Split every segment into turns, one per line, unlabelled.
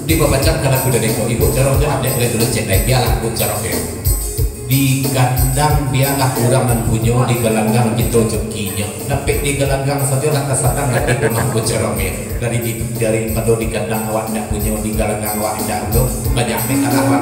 di babacang karena kuda deko ibu cara jalan dek dulu cek naik biarlah aku cara di kandang biarlah kurang dan punyo di gelanggang gitu jokinya tapi di gelanggang saja lah kesadaran nanti rumah bocor dari pada di kandang awak tidak punyo di gelanggang awak tidak untuk banyak mereka awak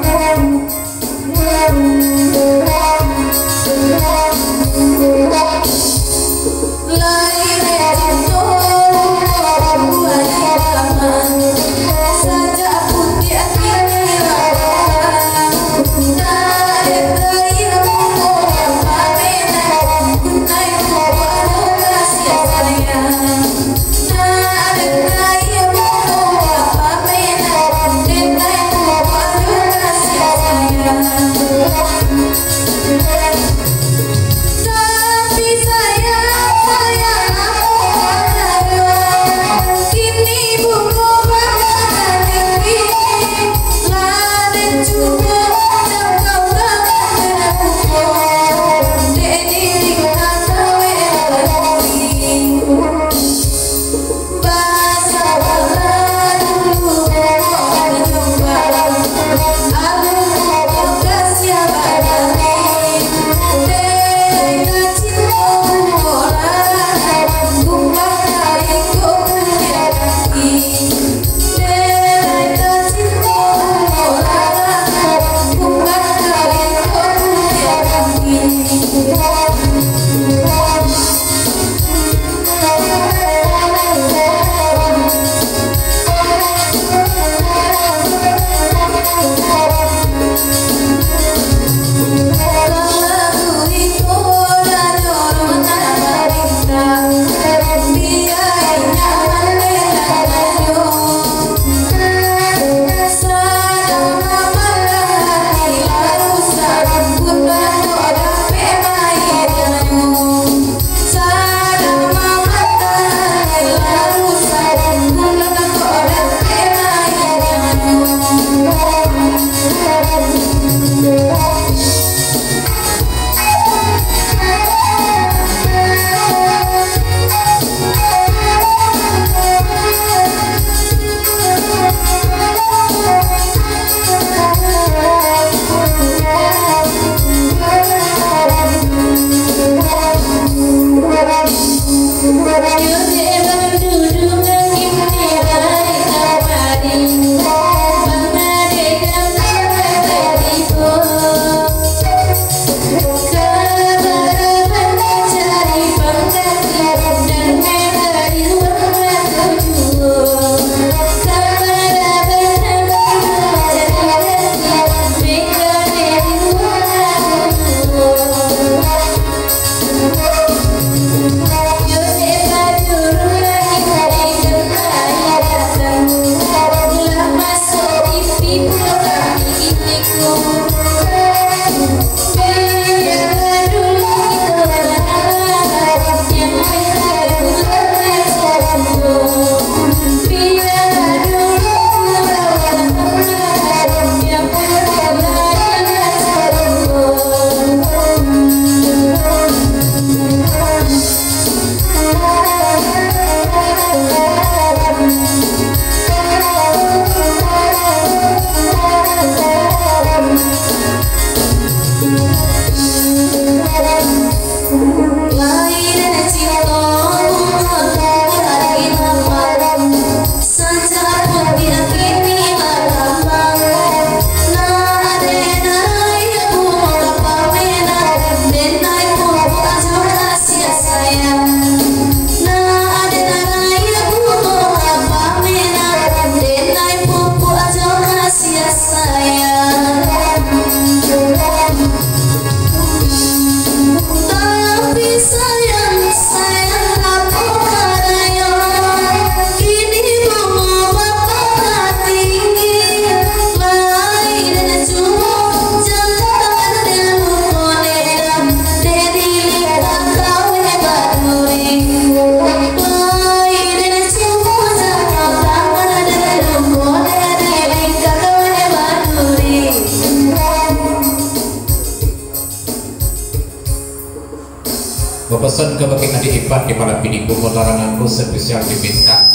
pesan ke bagi adik ipar di malam ini laranganku spesial diminta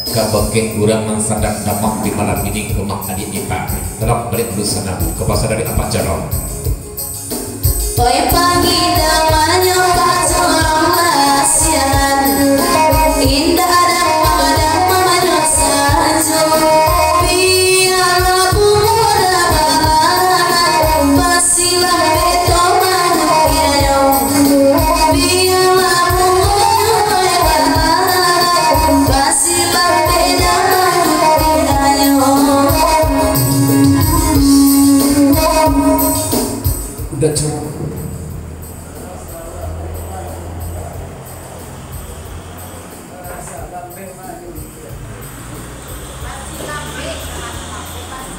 kabake kurang mengsadap damang di malam ini ke mak adik ipar dalam balik dulu sana ke pasar dari apa cara
oi pagi damanya pacorong lasian indah ada pada memadok sajo biar muda barangan pasilah beto manusia biar muda barangan pasilah beda manusia
udah cukup.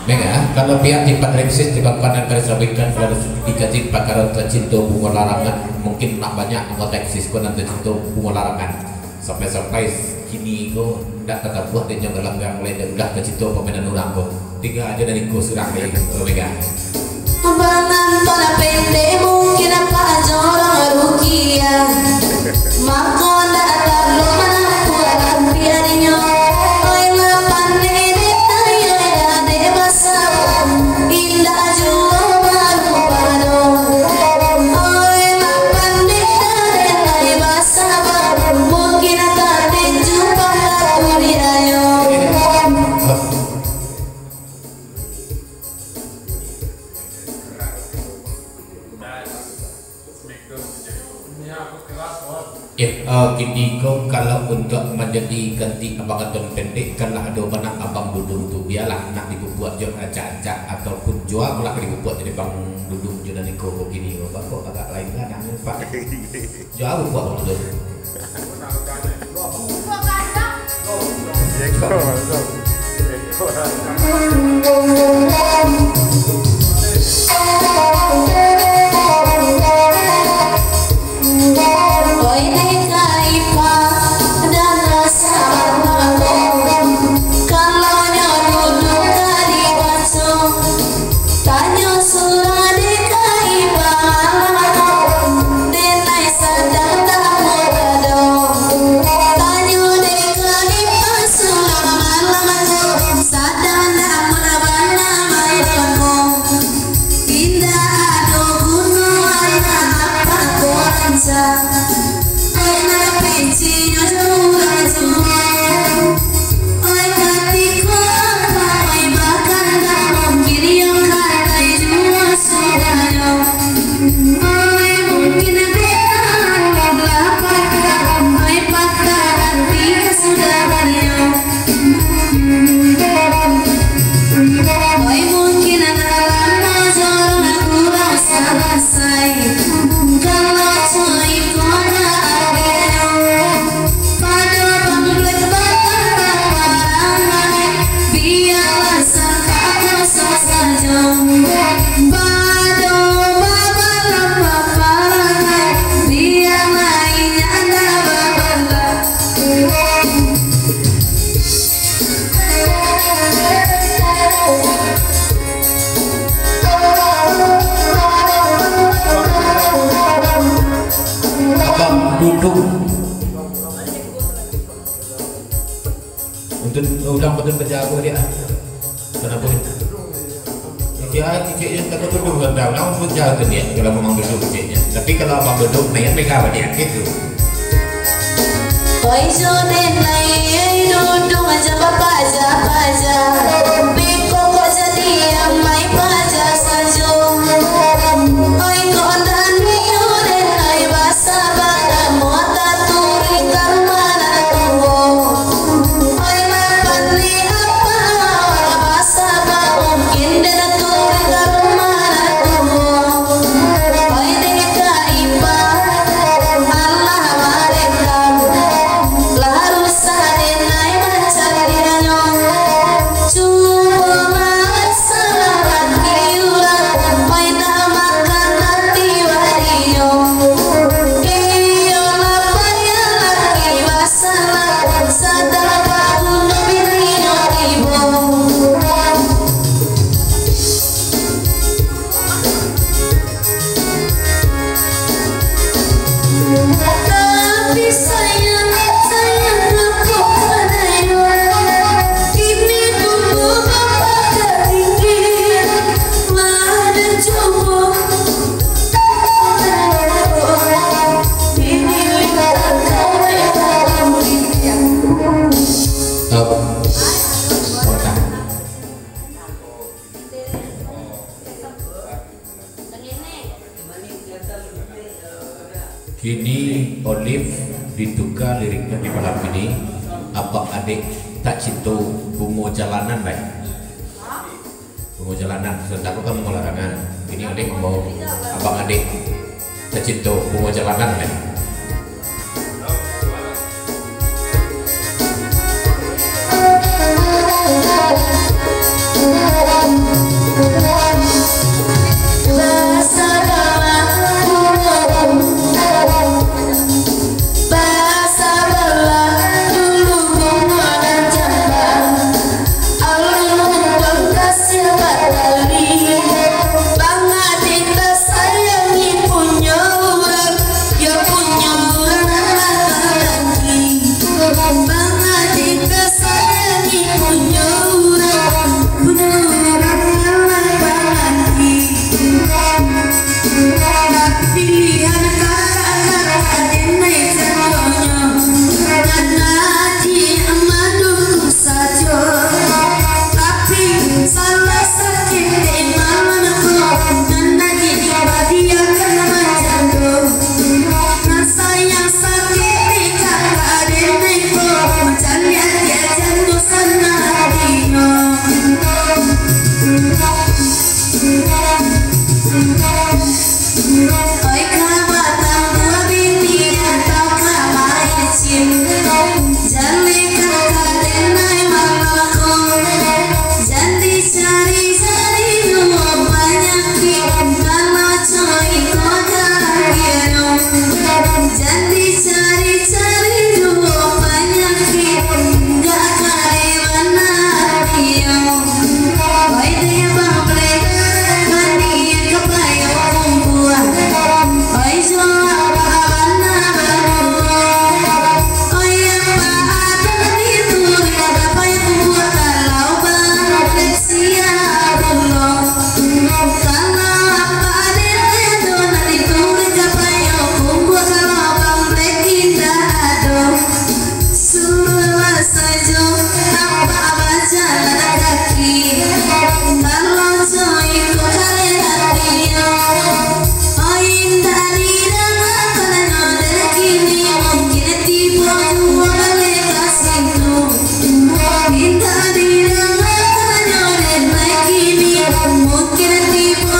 Mega, kalau pihak timpat revisis di bangkanan keresabikan kalau dikaji pakar tercinta bunga larangan mungkin nak banyak anggota eksis kau nanti cinta bunga larangan sampai kini kau tidak kata buah dan jangan langgang mulai dan udah kecinta pemainan orang kau tiga aja dari kau surang deh Mega.
Abangan pada pendek mungkin apa jorong rukia maka datang lo mana kuat biarnya oi lapane detaya de basa indah jua baru pado oi lapane de basa mungkin tak jumpa kuriayo kini kau kalau untuk menjadi ganti abang atau pendek kalau ada mana abang dudung tu biarlah nak dibuat jual acak-acak ataupun jual kalau dibuat jadi bang dudung jual dari kau kini kau bapak agak lain kan yang pak jual buat bang dudung untuk ulang betul berjaga dia kenapa dia ciciknya tak duduk kan dah pun jaga dia kalau memang duduk ciciknya tapi kalau abang duduk naik mereka dia gitu oi jodoh naik duduk aja bapak aja biko kok jadi amai paja saja oi kondan biu dan naik basa bada mota turi karmana tuwo oi mapan li apa basa ba mungkin dan turi karmana tuwo oi deka iba Allah marekam larus saden Kini Olive ditukar liriknya di malam ini. Abang adik tak cinta bunga jalanan baik. Bunga jalanan, sedang aku kamu larangan. Ini Olive mau abang adik tak cinta bunga jalanan baik.
Mungkin tipu